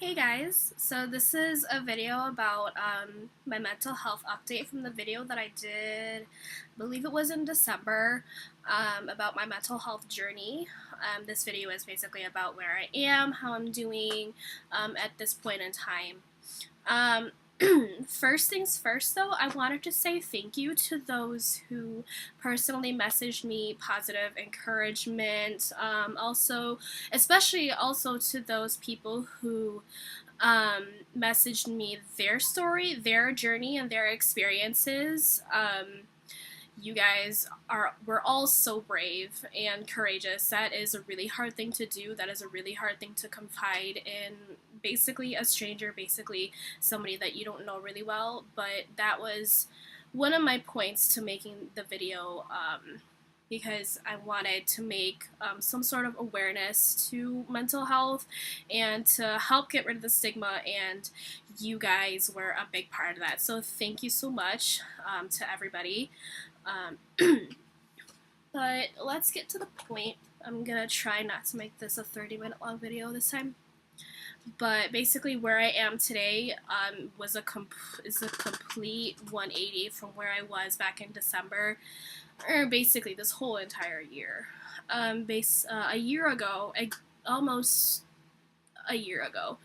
Hey guys, so this is a video about my mental health update from the video that I did, I believe it was in December, about my mental health journey. This video is basically about where I am, how I'm doing at this point in time. Um, First things first, though, I wanted to say thank you to those who personally messaged me positive encouragement. Especially also to those people who messaged me their story, their journey, and their experiences. You guys we're all so brave and courageous. That is a really hard thing to do. That is a really hard thing to confide in basically a stranger, basically somebody that you don't know really well. But that was one of my points to making the video, because I wanted to make some sort of awareness to mental health and to help get rid of the stigma, and you guys were a big part of that. So thank you so much to everybody. Um, but let's get to the point. I'm gonna try not to make this a 30-minute long video this time. But basically, where I am today is a complete 180 from where I was back in December, or basically this whole entire year. A year ago, almost a year ago,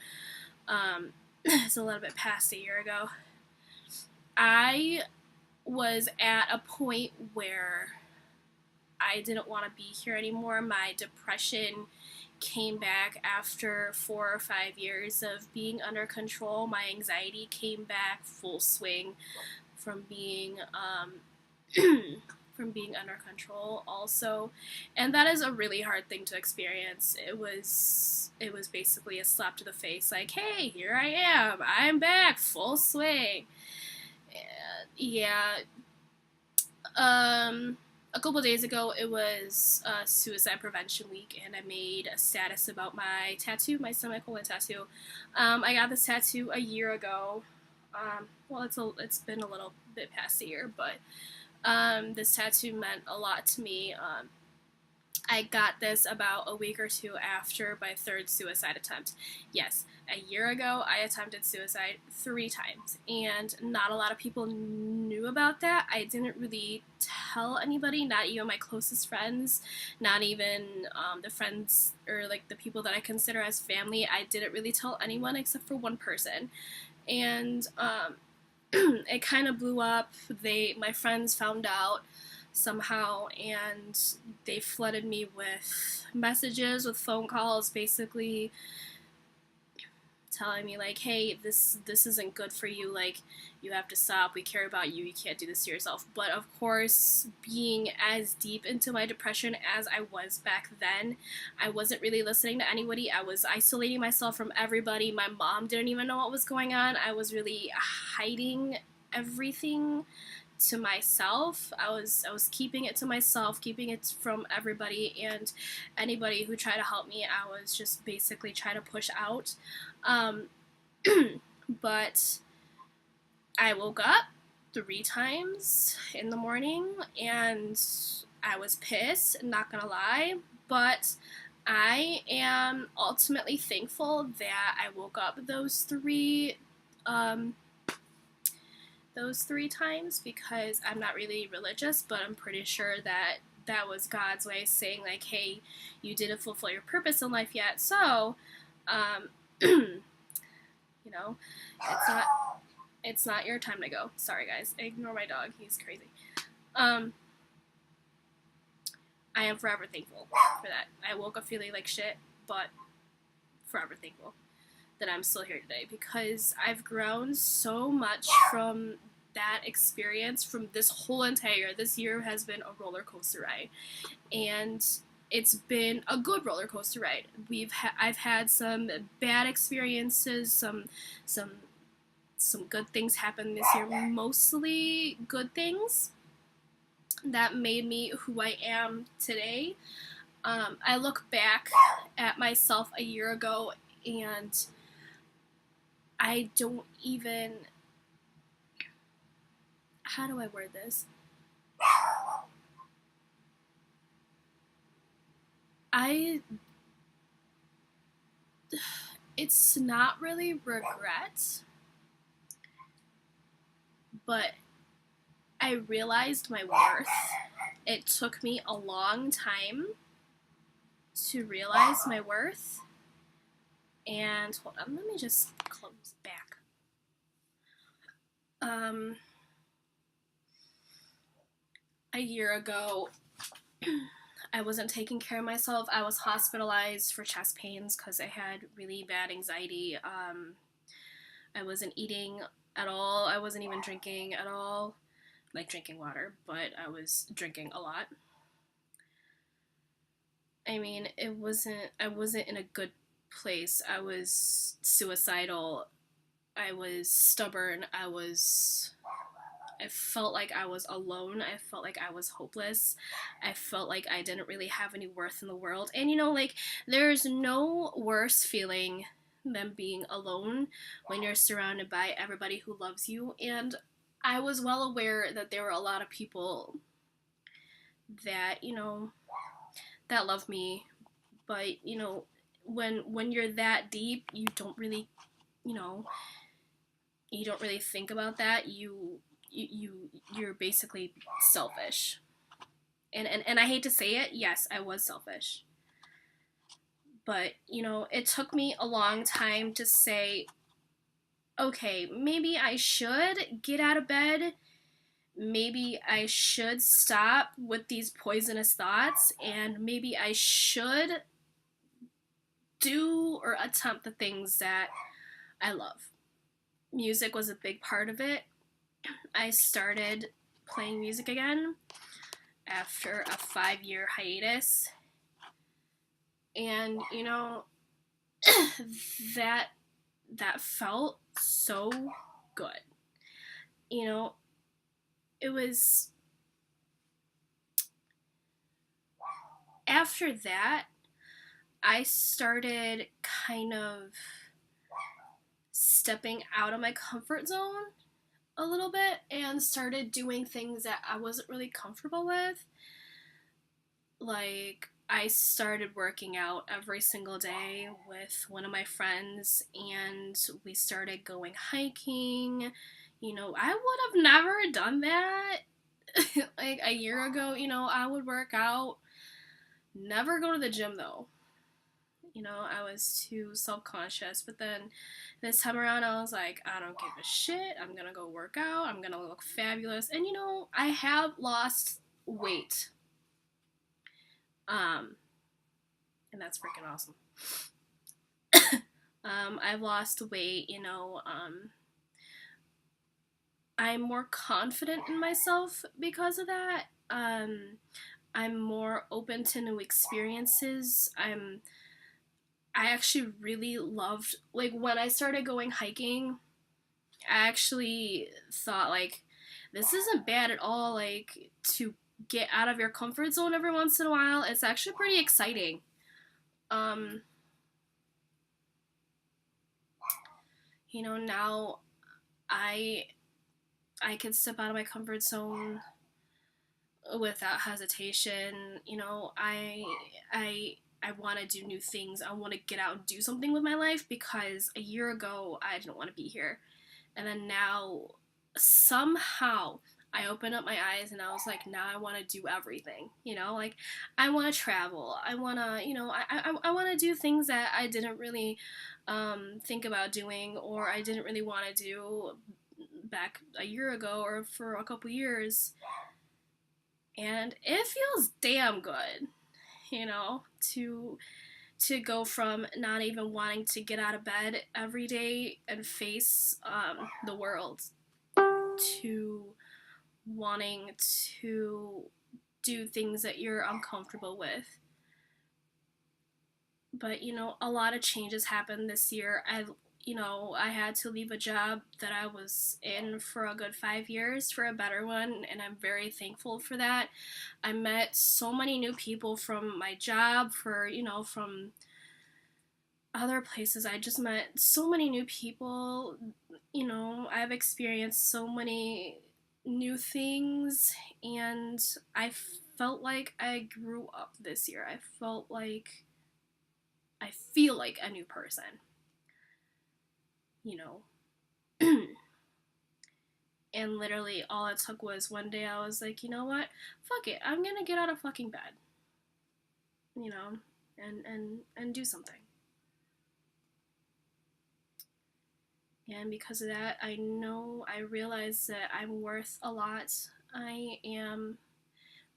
it's a little bit past a year ago. I was at a point where I didn't want to be here anymore. My depression came back after 4 or 5 years of being under control. My anxiety came back full swing from being from being under control also, and that is a really hard thing to experience. It was basically a slap to the face, like, hey, here I am, I'm back full swing. And yeah, a couple days ago, it was Suicide Prevention Week, and I made a status about my tattoo, my semicolon tattoo. I got this tattoo a year ago. Well, it's been a little bit past a year, but this tattoo meant a lot to me. I got this about a week or two after my third suicide attempt. Yes, a year ago I attempted suicide 3 times, and not a lot of people knew about that. I didn't really tell anybody, not even my closest friends, not even the friends or like the people that I consider as family. I didn't really tell anyone except for one person, and it kind of blew up. My friends found out somehow, and they flooded me with messages, with phone calls, basically telling me like, hey, this isn't good for you, like, you have to stop, we care about you, you can't do this to yourself. But of course, being as deep into my depression as I was back then, I wasn't really listening to anybody. I was isolating myself from everybody. My mom didn't even know what was going on. I was really hiding everything to myself. I was keeping it to myself, keeping it from everybody, and anybody who tried to help me, I was just basically trying to push out. Um, but I woke up 3 times in the morning, and I was pissed, not gonna lie, but I am ultimately thankful that I woke up those 3 times, because I'm not really religious, but I'm pretty sure that that was God's way of saying, like, hey, you didn't fulfill your purpose in life yet, so, you know, it's not your time to go. Sorry, guys. Ignore my dog. He's crazy. I am forever thankful for that. I woke up feeling like shit, but forever thankful that I'm still here today, because I've grown so much from that experience. From this year has been a roller coaster ride, and it's been a good roller coaster ride. I've had some bad experiences, some good things happen this year, mostly good things that made me who I am today. I look back at myself a year ago, and I don't even, how do I word this? I it's not really regret, but I realized my worth. It took me a long time to realize my worth. And hold on, let me just close back. A year ago, I wasn't taking care of myself. I was hospitalized for chest pains because I had really bad anxiety. I wasn't eating at all. I wasn't even drinking at all, like drinking water, but I was drinking a lot. I mean, I wasn't in a good place. I was suicidal. I was stubborn. I felt like I was alone. I felt like I was hopeless. I felt like I didn't really have any worth in the world. And like, there's no worse feeling than being alone when you're surrounded by everybody who loves you. And I was well aware that there were a lot of people that, that love me. But, when you're that deep, you know, you don't really think about that. You're basically selfish. And I hate to say it, yes, I was selfish. But, it took me a long time to say, okay, maybe I should get out of bed. Maybe I should stop with these poisonous thoughts, and maybe I should do or attempt the things that I love. Music was a big part of it. I started playing music again after a 5-year hiatus. And, that felt so good. It was after that I started kind of stepping out of my comfort zone a little bit and started doing things that I wasn't really comfortable with. Like, I started working out every single day with one of my friends, and we started going hiking. I would have never done that like a year ago. I would work out, never go to the gym though. I was too self-conscious. But then this time around, I was like, I don't give a shit. I'm gonna go work out. I'm gonna look fabulous. And I have lost weight. And that's freaking awesome. I've lost weight. I'm more confident in myself because of that. I'm more open to new experiences. I actually really loved, like, when I started going hiking, I actually thought, like, this isn't bad at all, like, to get out of your comfort zone every once in a while. It's actually pretty exciting. Now I can step out of my comfort zone without hesitation. I want to do new things. I want to get out and do something with my life, because a year ago I didn't want to be here. And then now, somehow, I opened up my eyes and I was like, now I want to do everything. Like, I want to travel. I want to, I want to do things that I didn't really think about doing, or I didn't really want to do back a year ago or for a couple years. And it feels damn good, to go from not even wanting to get out of bed every day and face the world, to wanting to do things that you're uncomfortable with. But a lot of changes happened this year. I had to leave a job that I was in for a good 5 years for a better one, and I'm very thankful for that. I met so many new people from my job, from other places. I just met so many new people. I've experienced so many new things, and I felt like I grew up this year. I feel like a new person. you know. And literally all it took was one day I was like, you know what? Fuck it. I'm gonna get out of fucking bed. You know, and do something. And because of that, I realize that I'm worth a lot. I am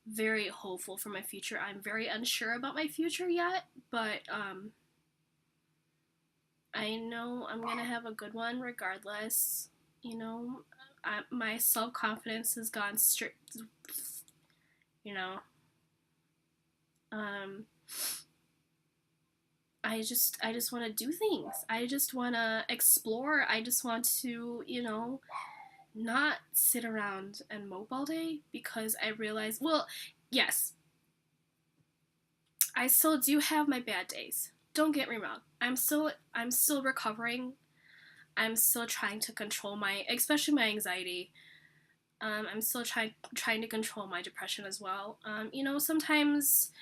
very hopeful for my future. I'm very unsure about my future yet, but I know I'm gonna have a good one regardless. You know, my self confidence has gone straight. You know, um, I just want to do things. I just want to explore. I just want to, you know, not sit around and mope all day because I realize, well, yes, I still do have my bad days. Don't get me wrong. I'm still recovering. I'm still trying to control my, especially my anxiety. I'm still trying to control my depression as well. You know, sometimes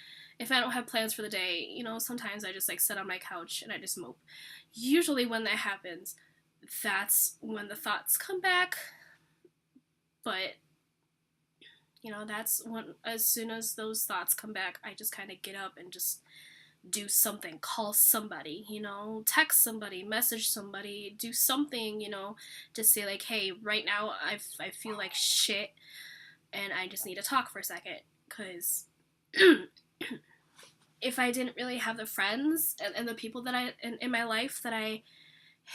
if I don't have plans for the day, you know, sometimes I just like sit on my couch and I just mope. Usually when that happens, that's when the thoughts come back. But you know, that's when, as soon as those thoughts come back, I just kind of get up and just do something, call somebody, you know, text somebody, message somebody, do something, you know, just say like, hey, right now I feel like shit and I just need to talk for a second. Because if I didn't really have the friends and the people that in my life that I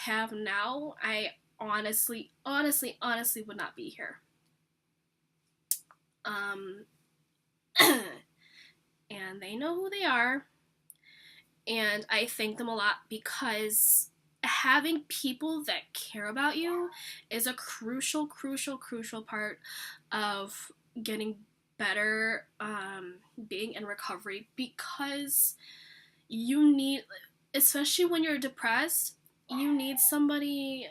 have now, I honestly would not be here. Um, and they know who they are. And I thank them a lot because having people that care about you is a crucial part of getting better, being in recovery, because you need, especially when you're depressed, you need somebody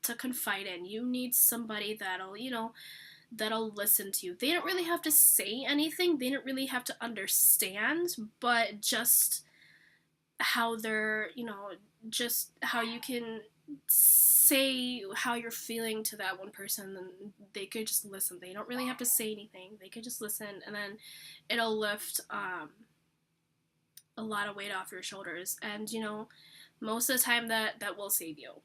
to confide in. You need somebody that'll, you know, that'll listen to you. They don't really have to say anything, they don't really have to understand, but just how they're, you know, just how you can say how you're feeling to that one person and they could just listen. They don't really have to say anything. They could just listen and then it'll lift a lot of weight off your shoulders. And you know, most of the time that will save you.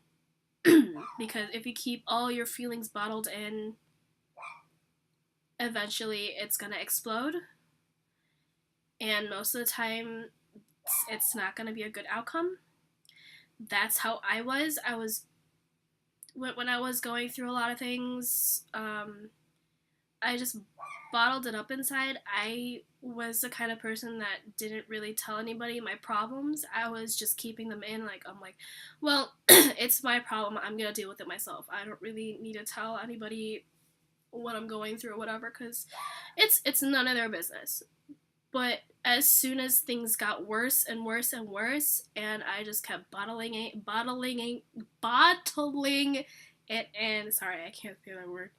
Because if you keep all your feelings bottled in, eventually it's gonna explode. And most of the time it's not gonna be a good outcome. That's how I was. When I was going through a lot of things, I just bottled it up inside. I was the kind of person that didn't really tell anybody my problems. I was just keeping them in. Like, I'm like, well, it's my problem. I'm gonna deal with it myself. I don't really need to tell anybody what I'm going through or whatever, because it's none of their business. But as soon as things got worse and worse and worse, and I just kept bottling it in. Sorry, I can't say that word.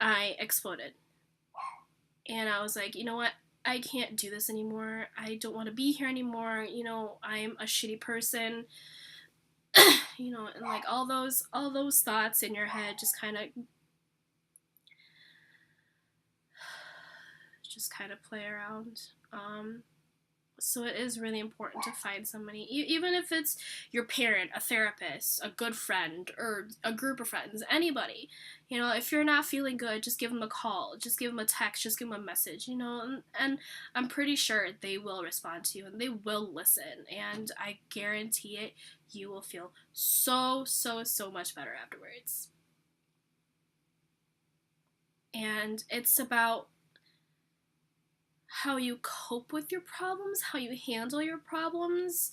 I exploded. And I was like, you know what? I can't do this anymore. I don't want to be here anymore. You know, I'm a shitty person. You know, and like all those thoughts in your head just kind of play around. So it is really important to find somebody, even if it's your parent, a therapist, a good friend, or a group of friends, anybody. You know, if you're not feeling good, just give them a call, just give them a text, just give them a message, you know, and I'm pretty sure they will respond to you and they will listen, and I guarantee it, you will feel so much better afterwards. And it's about how you cope with your problems, how you handle your problems.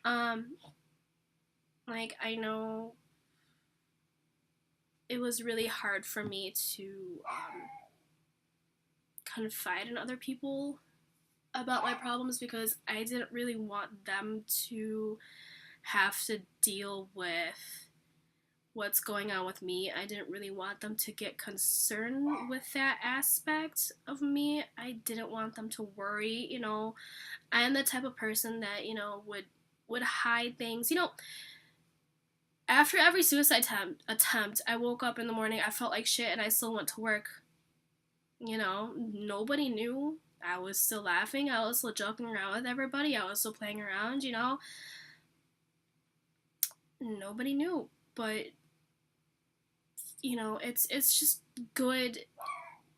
Um, like, I know it was really hard for me to confide in other people about my problems because I didn't really want them to have to deal with what's going on with me. I didn't really want them to get concerned with that aspect of me. I didn't want them to worry, you know. I am the type of person that, you know, would hide things. You know, After every suicide attempt, I woke up in the morning, I felt like shit, and I still went to work. You know, nobody knew. I was still laughing. I was still joking around with everybody. I was still playing around, you know. Nobody knew. But, you know, it's just good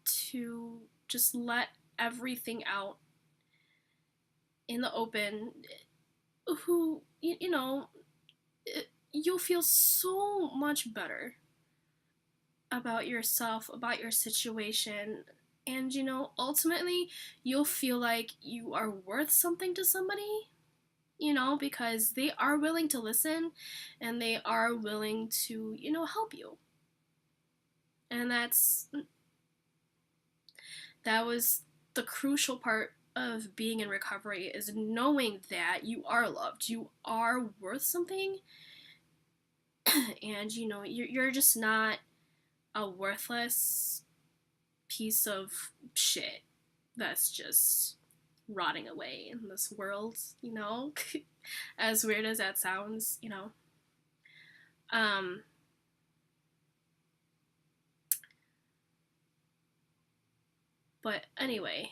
to just let everything out in the open. Who, you know, you'll feel so much better about yourself, about your situation. And, you know, ultimately, you'll feel like you are worth something to somebody, you know, because they are willing to listen and they are willing to, you know, help you. And that was the crucial part of being in recovery, is knowing that you are loved, you are worth something, and you know, you're just not a worthless piece of shit that's just rotting away in this world, you know? As weird as that sounds, you know. Um, but anyway,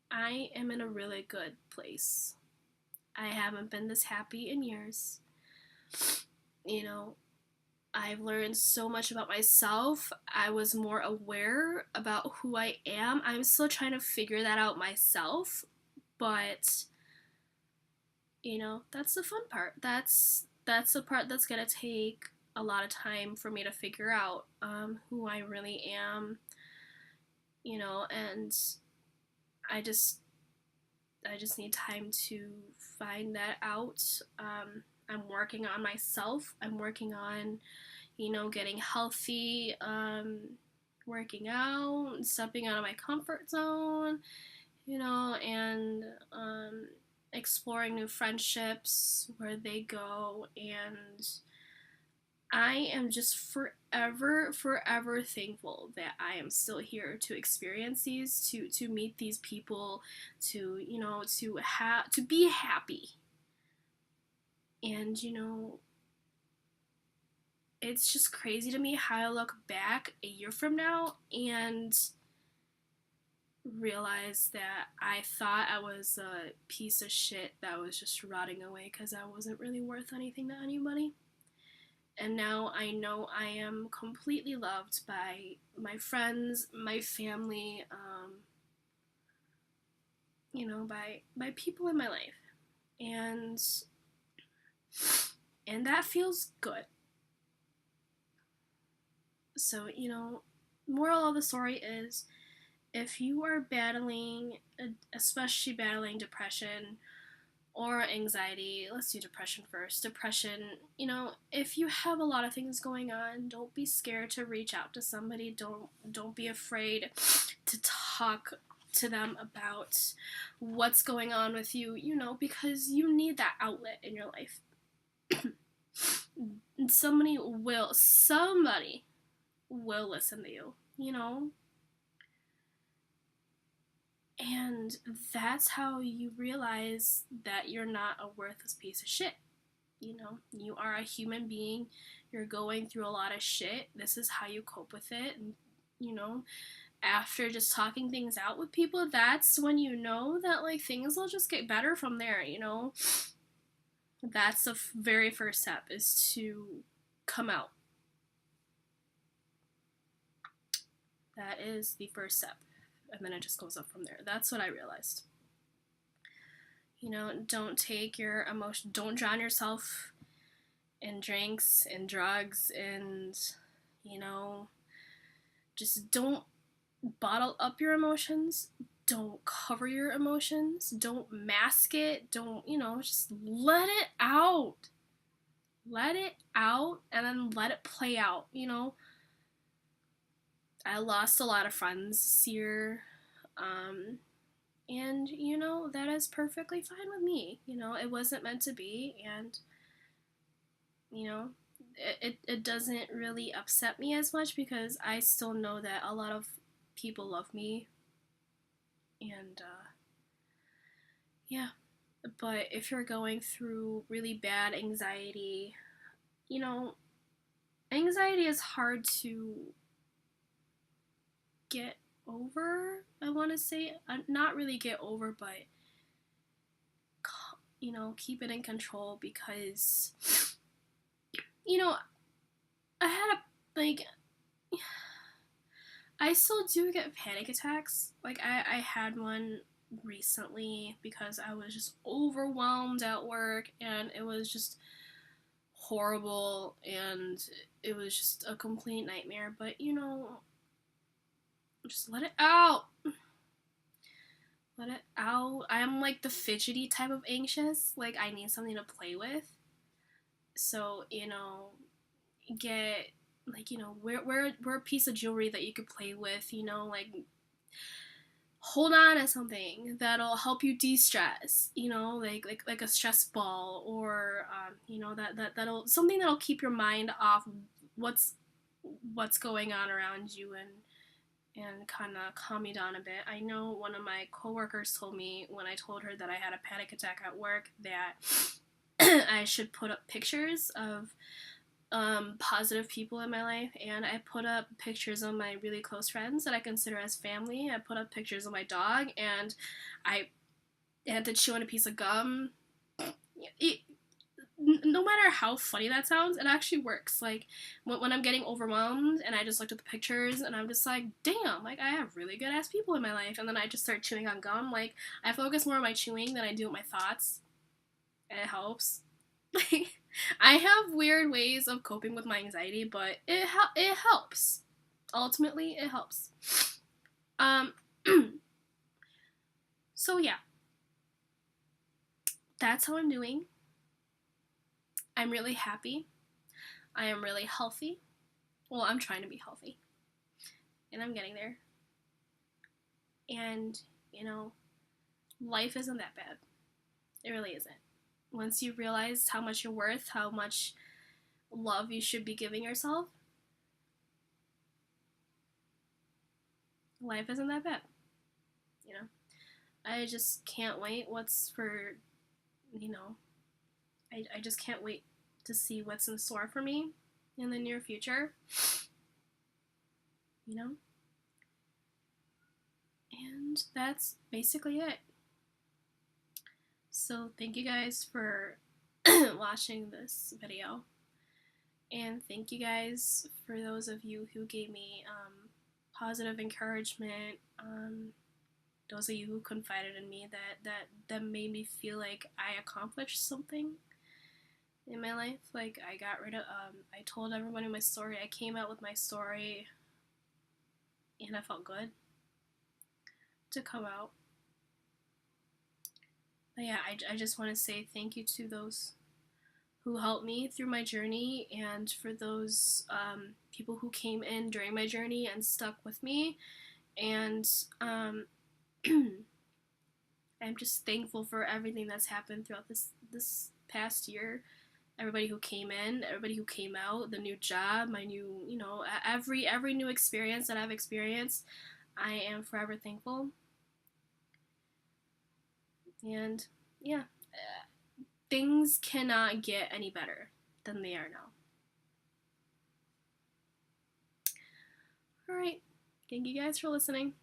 I am in a really good place. I haven't been this happy in years. You know, I've learned so much about myself. I was more aware about who I am. I'm still trying to figure that out myself, but you know, that's the fun part. That's the part that's gonna take a lot of time for me to figure out who I really am, you know, and I just I just need time to find that out. I'm working on myself. I'm working on, you know, getting healthy, working out, stepping out of my comfort zone, you know, and exploring new friendships where they go. And I am just forever thankful that I am still here to experience these, to meet these people, to, you know, to be happy. And, you know, it's just crazy to me how I look back a year from now and realize that I thought I was a piece of shit that was just rotting away because I wasn't really worth anything to anybody. And now I know I am completely loved by my friends, my family, you know, by people in my life, and that feels good. So, you know, moral of the story is, if you are battling, especially battling depression or anxiety, let's do depression first. Depression, you know, if you have a lot of things going on, don't be scared to reach out to somebody. Don't be afraid to talk to them about what's going on with you, you know, because you need that outlet in your life. Somebody will listen to you, you know? And that's how you realize that you're not a worthless piece of shit. You know, you are a human being. You're going through a lot of shit. This is how you cope with it. And, you know, after just talking things out with people, that's when you know that, like, things will just get better from there, you know? That's the very first step, is to come out. That is the first step. And then it just goes up from there. That's what I realized. You know, don't take your emotion, don't drown yourself in drinks and drugs, and, you know, just don't bottle up your emotions. Don't cover your emotions. Don't mask it. Don't, you know, just let it out. Let it out and then let it play out, you know. I lost a lot of friends this year. And, you know, that is perfectly fine with me. You know, it wasn't meant to be, and, you know, it doesn't really upset me as much because I still know that a lot of people love me. And, yeah. But if you're going through really bad anxiety, you know, anxiety is hard to get over. I want to say, not really get over, but keep it in control, because I had like I still do get panic attacks. Like I had one recently because I was just overwhelmed at work, and it was just horrible, and it was just a complete nightmare. But just let it out. Let it out. I'm like the fidgety type of anxious. Like I need something to play with. So, get like, wear a piece of jewelry that you could play with, like hold on to something that'll help you de-stress, like a stress ball, or that'll keep your mind off what's going on around you, and kind of calm me down a bit. I know one of my coworkers told me, when I told her that I had a panic attack at work, that I should put up pictures of positive people in my life, and I put up pictures of my really close friends that I consider as family. I put up pictures of my dog, and I had to chew on a piece of gum. No matter how funny that sounds, it actually works. Like when I'm getting overwhelmed and I just looked at the pictures and I'm just like, damn, like I have really good ass people in my life, and then I just start chewing on gum. Like I focus more on my chewing than I do with my thoughts, and it helps. I have weird ways of coping with my anxiety, but it helps. Ultimately, it helps. Um, so yeah, that's how I'm doing. I'm really happy. I am really healthy. Well, I'm trying to be healthy, and I'm getting there. And life isn't that bad. It really isn't. Once you realize how much you're worth, how much love you should be giving yourself, life isn't that bad. I just can't wait I just can't wait to see what's in store for me in the near future. And that's basically it. So thank you guys for watching this video. And thank you guys for those of you who gave me positive encouragement. Those of you who confided in me, that made me feel like I accomplished something in my life. Like I got rid of I told everybody my story. I came out with my story, and I felt good to come out. But yeah, I just want to say thank you to those who helped me through my journey, and for those people who came in during my journey and stuck with me. And I'm just thankful for everything that's happened throughout this past year. Everybody who came in, everybody who came out, the new job, my new, every new experience that I've experienced, I am forever thankful. And yeah, things cannot get any better than they are now. Alright, thank you guys for listening.